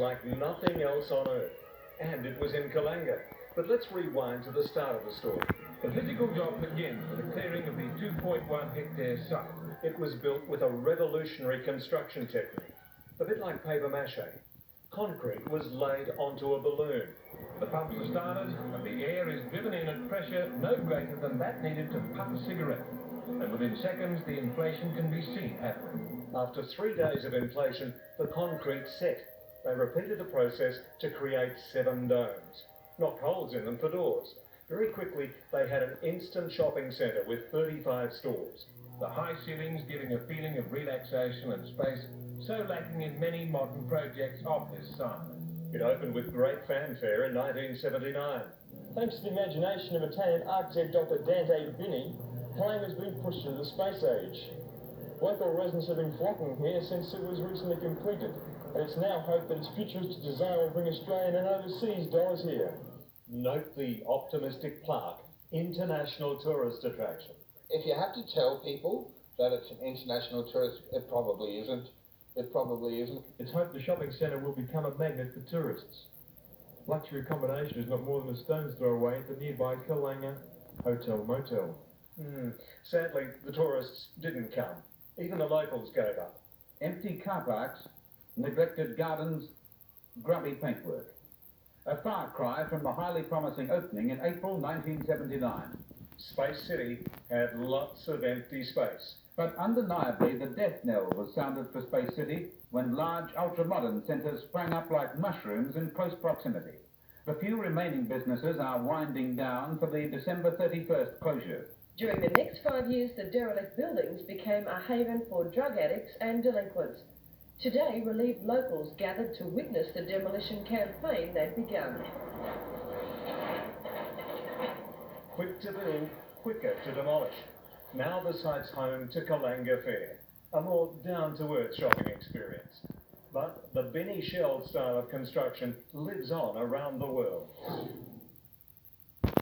like nothing else on earth. And it was in Kalanga. But let's rewind to the start of the story. The physical job begins with the clearing of the 2.1 hectare site. It was built with a revolutionary construction technique, a bit like paper mache. Concrete was laid onto a balloon. The pumps are started and the air is driven in at pressure no greater than that needed to puff a cigarette. And within seconds, the inflation can be seen happening. After 3 days of inflation, the concrete set. They repeated the process to create 7 domes. Knocked holes in them for doors. Very quickly, they had an instant shopping centre with 35 stores. The high ceilings giving a feeling of relaxation and space so lacking in many modern projects of this size. It opened with great fanfare in 1979. Thanks to the imagination of Italian architect Dr. Dante Bini, Kalanga's been pushed into the space age. Local residents have been flocking here since it was recently completed, and it's now hoped that its futuristic design will bring Australian and overseas dollars here. Note the optimistic plaque, International Tourist Attraction. If you have to tell people that it's an international tourist, it probably isn't. It probably isn't. It's hoped the shopping centre will become a magnet for tourists. Luxury accommodation is not more than a stone's throw away at the nearby Kalanga Hotel Motel. Sadly, the tourists didn't come. Even the locals gave up. Empty car parks, neglected gardens, grubby paintwork. A far cry from the highly promising opening in April 1979. Space City had lots of empty space. But undeniably, the death knell was sounded for Space City when large, ultra-modern centres sprang up like mushrooms in close proximity. The few remaining businesses are winding down for the December 31st closure. During the next 5 years, the derelict buildings became a haven for drug addicts and delinquents. Today, relieved locals gathered to witness the demolition campaign they'd begun. Quick to build, quicker to demolish. Now the site's home to Kalanga Fair, a more down-to-earth shopping experience. But the Benny Shell style of construction lives on around the world.